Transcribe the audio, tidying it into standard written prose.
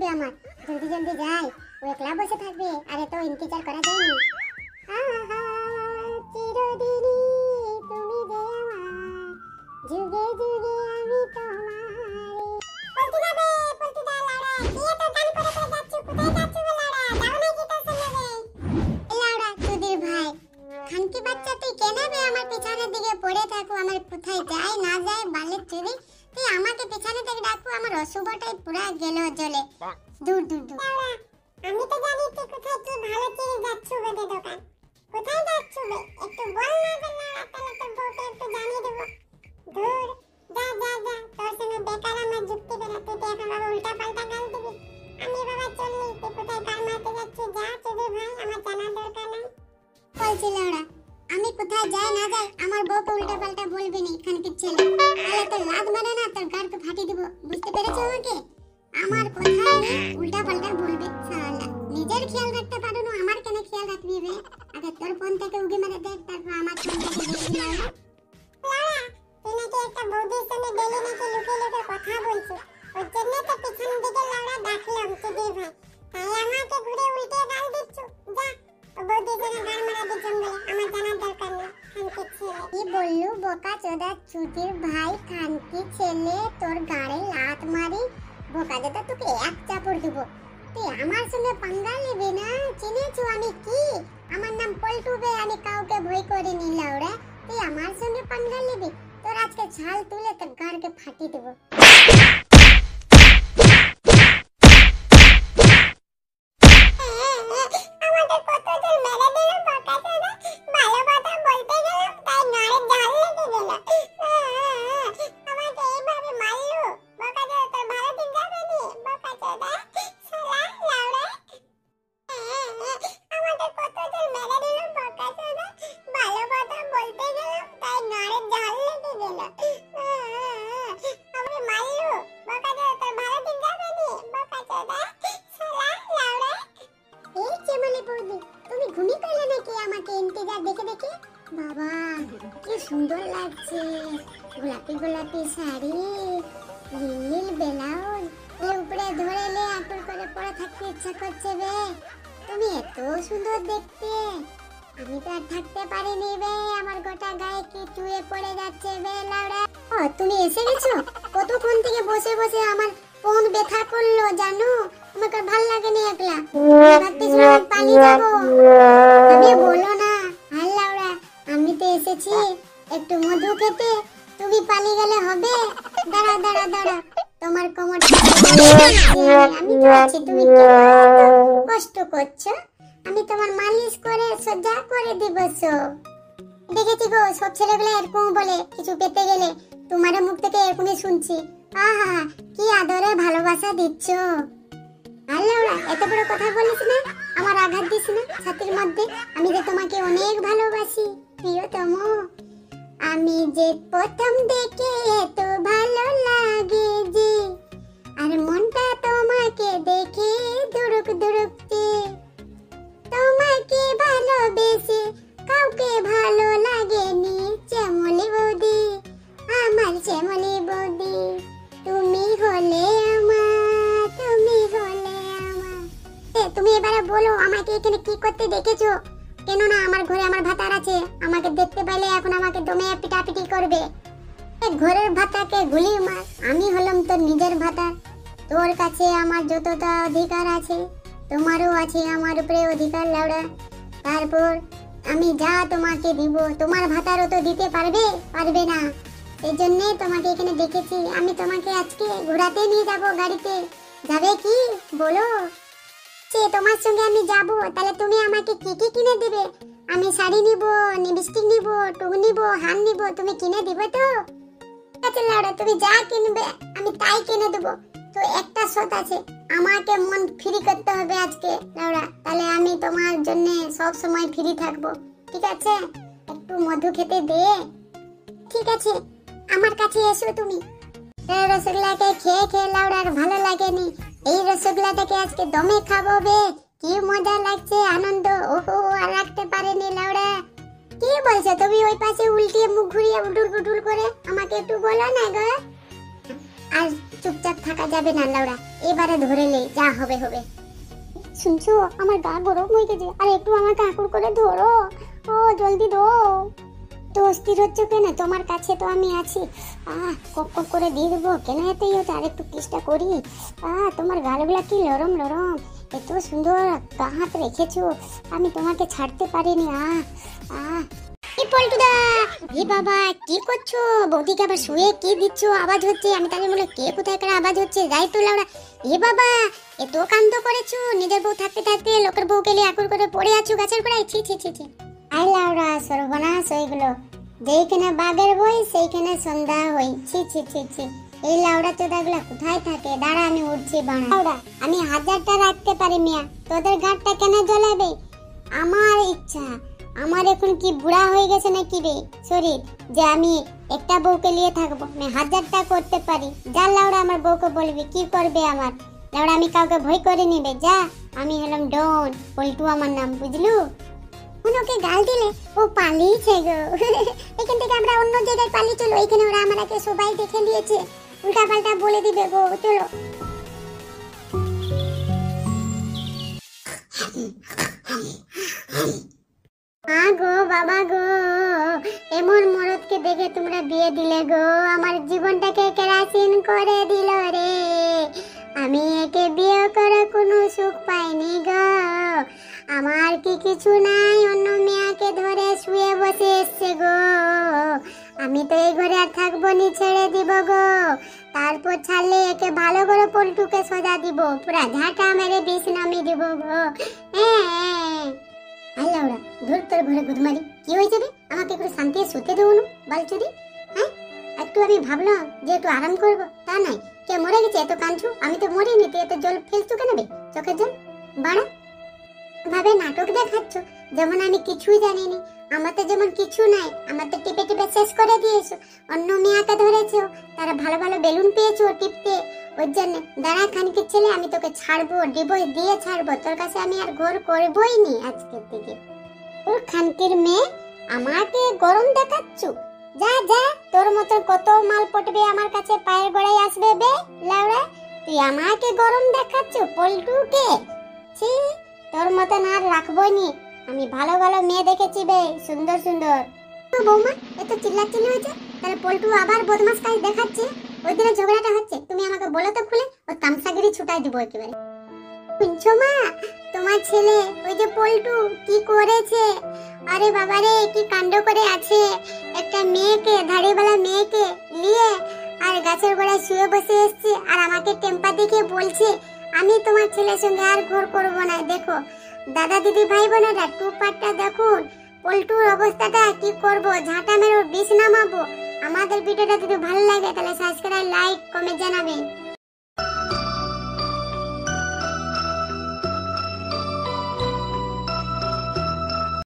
হবে আমার, জলদি জলদি যাই, ও একলা বসে থাকবে আর এত ইন্তজার করা যায়নি। আহা চিরদিনই তুমি যে আমার, যুগে যুগে আমি তোমার। পল্টু যাবে, পল্টু দা লাউড়া কি এত গান করে করে যাচ্ছ, কোথায় যাচ্ছ গো লাউড়া, যাও না কি তোর সঙ্গে রে? লাউড়া চুদির ভাই, খানকি বাচ্চা তুই কেন বে আমার পিছনের দিকে পড়ে থাকো, আমার কোথায় যায় না যায় বালের চুদি, তুই আমাকে পিছনে থেকে ডাকো, আমার অশুভটাই পুরা গেল জলে। দূর দূর দূর। আমি তো জানি তুই কোথায় কি ভালো চিড়ে যাচ্ছ বেদে দোকান, কোথায় যাচ্ছ বে একটু বল না বে লাউড়া, তাহলে তোর বউকে একটু জানিয়ে দেবো। দূর যা যা যা, তোর সঙ্গে বেকার আমার যুক্তি বেরা, তুই তো এখন বাবা উল্টা পাল্টা গাল দিবি। আমি বাবা চললি, তুই কোথায় গাল মারতে যাচ্ছিস, যা চুদির ভাই, আমার জানার দরকার নাই। বলছি লাউড়া আমি কোথায় যাই না যাই আমার বউকে উল্টা পাল্টা বলবি না, এখানকার ছেলে তাহলে তো লাত মারে না তোর গাড় তো ফাটিয়ে দেবো, বুঝতে পেরেছো আমাকে? আমার কোথায় উল্টা পাল্টা বলবে শালা, নিজের খেয়াল রাখতে পারো না, আমার কেন খেয়াল রাখবি রে? আগে তোর ফোন থেকে উগি মেরে দেখ, তারপর আমার ফোন থেকে বলবি না। লাউড়া তুই নাকি একটা বৌদির সঙ্গে ডেলি নাকি লুকিয়ে লুকিয়ে কথা বলছো, ওই জন্য তো পিছন দিকে লাউড়া ডাকলাম চুদির ভাই, তাই আমাকে ঘুরে উল্টে গাল দিচ্ছ। যা বৌদির সঙ্গে গাল মারা দি জঙ্গলে, আমার জানার দরকার নেই। খানকি ছেলে কি বললু বোকা চোদা চুদির ভাই, খানকি ছেলে তোর গাড়ে লাত মারি বোকা যেটা তোকে এক চাপড় দেবো। তুই আমার সঙ্গে পাঙ্গা নিবি না, চিনেছো আমি কি? আমার নাম পল্টু বে, আমি কাউকে ভয় করে নি লাউড়া, তুই আমার সঙ্গে পাঙ্গা নিবি, তোর আজকে ছাল তুলে তোর গাড়কে ফাটিয়ে দেবো। আমাদের কতজন মেরে দিল বোকা চোদা, ভালো কথা বলতে গেলাম তাই নাড়ে ঝাল লেগে গেল। আমাকে এইভাবে মারলো বোকা চোদা, তোর ভালো দিন যাবে নি বোকা চোদা শালা লাউড়া। আমাদের কতজন মেরে দিল বোকা চোদা, ভালো কথা বলতে গেলাম তাই নাড়ে ঝাল লেগে গেল। আমাকে মারলো বোকা চোদা, তোর ভালো দিন যাবে নি বোকা চোদা শালা লাউড়া। এই চেমলি বৌদি তুমি ঘুমিয়ে পেলে নাকি আমাকে ইন্তজার দেখে দেখে? বাবা কি সুন্দর লাগছে, গোলাপি গোলাপি শাড়ি, নীল নীল ব্লাউজ, উপরে ধরে লে আঁচল করে পরে থাকতে ইচ্ছা করছে বে, তুমি এত সুন্দর দেখতে, আমি তো আর থাকতে পারিনি বে, আমার গোটা গায়ে কি চুয়ে পড়ে যাচ্ছে বে লাউড়া। ও তুমি এসে গেছো, কতক্ষণ থেকে বসে বসে আমার কোন ব্যথা করলো জানো, আমাকে ভাল লাগেনি একলা, ভাবতেছিলাম পালিয়ে যাবো, আমি বলো না আর লাউড়া আমি তো এসেছি একটু মধু খেতে, তুমি পালিয়ে গেলে হবে? দাঁড়া দাঁড়া দাঁড়া, তোমার কোমর আমি তো আছি, তুমি কষ্ট করছো, আমি তোমার মালিশ করে সোজা করে দিব সব। দেখেছি গো সব ছেলেগুলো এরকম বলে, কিছু পেতে গেলে তোমার মুখ থেকে এরকমই শুনছি। আহা কি আদরে ভালোবাসা দিচ্ছ। আল্লাহরা এত বড় কথা বলিস না, আমার আঘাত দিস না ছাতির মধ্যে, আমি যে তোমাকে অনেক ভালোবাসি প্রিয়তম, আমি যে প্রথম দেখে এত ভালো লাগে যে, আর মনটা তোমাকে দেখে ধুরুক ধুরুকছে, তোমাকে ভালোবেসে কাউকে ভালো লাগেনি চেমলি বৌদি, আমার চেমলি বৌদি, তুমি হলে আমার, তুমি হলে আমার। তুমি এবারে বলো আমাকে এখানে কি করতে দেখেছো, কেন না আমার ঘরে আমার ভাতার আছে, আমাকে দেখতে পেলে এখন আমাকে দমে পিটাপিটি করবে। ঘরের ভাতাকে গুলি মার, আমি হলাম তোর নিজের ভাতার, তোর কাছে আমার যতটা অধিকার আছে তোমারও আছে আমার উপরে অধিকার লাউড়া। তারপর আমি যা তোমাকে দিব তোমার ভাতারও তো দিতে পারবে পারবে না, এই জন্য তোমাকে এখানে দেখেছি, আমি তোমাকে আজকে ঘোরাতে নিয়ে যাব গাড়িতে, যাবে কি বলো? সে তোমার সঙ্গে আমি যাব, তাহলে তুমি আমাকে কি কি কিনে দেবে? আমি শাড়ি নিব, লিপস্টিক নিব, টুক নিব, হার নিব, তুমি কিনে দিবে তো? আচ্ছা লাউড়া তুমি যা কিনবে আমি তাই কিনে দেবো, তো একটা শর্ত আছে, আমাকে মন ফ্রি করতে হবে আজকে লাউড়া, তাহলে আমি তোমার জন্য সব সময় ফ্রি থাকবো, ঠিক আছে? একটু মধু খেতে দে, ঠিক আছে? আমার কাছে এসো তুমি। এই রসগোল্লাকে খেয়ে খেয়ে লাউড়া আর ভালো লাগেনি, এই রসগোল্লাটাকে আজকে দমে খাবো বে, কি মজা লাগছে, আনন্দ ওহো আর রাখতে পারেনি লাউড়া। কি বলছো তুমি ওই পাশে উল্টিয়ে মুখ ঘুরিয়ে উডুল বুডুল করে, আমাকে একটু বলো না গো। আর চুপচাপ থাকা যাবে না লাউড়া, এবারে ধরে নে, যা হবে হবে। শুনছো, আমার গা গরম হয়ে গেছে, আর একটু আমাকে আঁকুড় করে ধরো। ও জলদি দো। তো অস্থির হচ্ছে কেন? তোমার কাছে তো আমি আছি। কক কক করে দিয়ে দেবো কেন? এতেই হচ্ছে, আর একটু চেষ্টা করি। তোমার গালগুলা কি নরম নরম, এত সুন্দর গা হাত রেখেছো, আমি তোমাকে ছাড়তে পারিনি। পল্টুদা, এ বাবা কি করছো? বৌদিকে আবার শুয়ে কি দিচ্ছ? আওয়াজ হচ্ছে, আমি তাহলে বলে কে কোথায় কার আওয়াজ হচ্ছে, যাই তো লাউড়া। এ বাবা, এত কাণ্ড করেছো, নিজের বউ থাকতে থাকতে লোকের বউকে নিয়ে আকুর করে পড়ে আছো গাছের গোড়ায়। ছি ছি ছি ছি। আই লাউড়া, সর্বনাশ হয়ে গেল। যেইখানে বাঘের বই সেইখানে সন্ধ্যা হই। ছি ছি ছি ছি। এই লাউড়া চোদাগুলা কোথায় থাকে? দাঁড়া, আমি উঠছি বাড়া। লাউড়া, আমি 1000টা রাখতে পারি মিয়া, তোদের গাঁটটা কেন জ্বলাবে? আমার ইচ্ছা, আমার এখন কি বুড়া হয়ে গেছে নাকি রে শরীর, যে আমি একটা বউকে নিয়ে থাকবো? আমি 1000টা করতে পারি। যা লাউড়া, আমার বউকে বলবি, কি করবে আমার? লাউড়া, আমি কাউকে ভয় করে নিবে। যা, আমি হলাম ডন, পল্টু আমার নাম, বুঝলু? ওকে গাল দিলে ও পালিয়েছে গো। এখান থেকে আমরা অন্য জায়গায় পালিয়ে চলো, এখানে ওরা আমাকে সবাই দেখে নিয়েছে, উল্টা পাল্টা বলে দিবে গো। চলো। গো বাবা গো, এমন মরদকে দেখে তোমরা বিয়ে দিলে গো, আমার জীবনটাকে কেরাসিন করে দিল রে। আমি একে বিয়ে করে কোনো সুখ পাইনি গো। আমার কি কিছু নাই, অন্য মেয়াকে ধরে শুয়ে বসে এসছে গো। আমি তো এই ঘরে আর থাকবো নি, ছেড়ে দিব গো। তারপর ছাড়লে একে ভালো করে পল্টুকে সজা দিব, পুরা ঝাঁটা মেরে বিষ নামিয়ে দিব গো। লাউড়া, ধর তোর ঘরে গুদমারি, কি হয়েছে রে? আমাকে একটু শান্তি শুতে দেবো না বালচুরি? হ্যাঁ, একটু আমি ভাবলাম যে একটু আরাম করবো, তা নাই। কে মরে গেছে এত কাঁদছু? আমি তো মরিনি, তুই এত জল ফেলছু কেন বে? চোখের জল বাড়া ভাবে নাটক দেখাচ্ছ, যেমন আমি কিছুই জানিনি। আমার তো যেমন কিছু নাই, আমার তো টিপে টিপে শেষ করে দিয়েছো। অন্য মেয়াকে ধরেছো, তারা ভালো ভালো বেলুন পেয়েছো টিপতে, ওর জন্য। দাঁড়া খানকির ছেলে, আমি তোকে ছাড়বো, ডিভোর্স দিয়ে ছাড়বো, তোর কাছে আমি আর ঘর করবোই নি আজকের থেকে। ওর খানকির মেয়ে, আমাকে গরম দেখাচ্ছ? যা যা, তোর মতো কত মাল পটবে আমার কাছে, পায়ের গোড়ায় আসবে বে লাউড়া। তুই আমাকে গরম দেখাচ্ছ পল্টুকে? ছি, তোর মতন আর রাখবোই নি। আমি ভালো ভালো মেয়ে দেখেছি বে, সুন্দর সুন্দর। তো বৌমা, এত চিল্লাচিল্লি হয়েছে, তাহলে পল্টু আবার বদমাস কাজ দেখাচ্ছে? ওই দিনে ঝগড়াটা হচ্ছে, তুমি আমাকে বলো তো খুলে, ও তামসাগিরি ছুটাই দিব একেবারে। শুনছো মা, তোমার ছেলে ওই যে পল্টু কি করেছে? আরে বাবা রে, কি কাণ্ড করে আছে। একটা মেয়েকে, ধাড়িওয়ালা মেয়েকে নিয়ে আর গাছের গোড়ায় শুয়ে বসে এসছে, আর আমাকে টেম্পা দেখে বলছে আমি তোমার ছেলের সঙ্গে আর ঘর করবো না। দেখো দাদা দিদি ভাই বোনেরা, টু পার্টটা দেখুন, পল্টুর অবস্থাটা কি করবো, ঝাঁটা মেরে বিষ নামাবো। আমাদের ভিডিওটা যদি ভালো লাগে তাহলে সাবস্ক্রাইব, লাইক, কমেন্ট জানাবেন।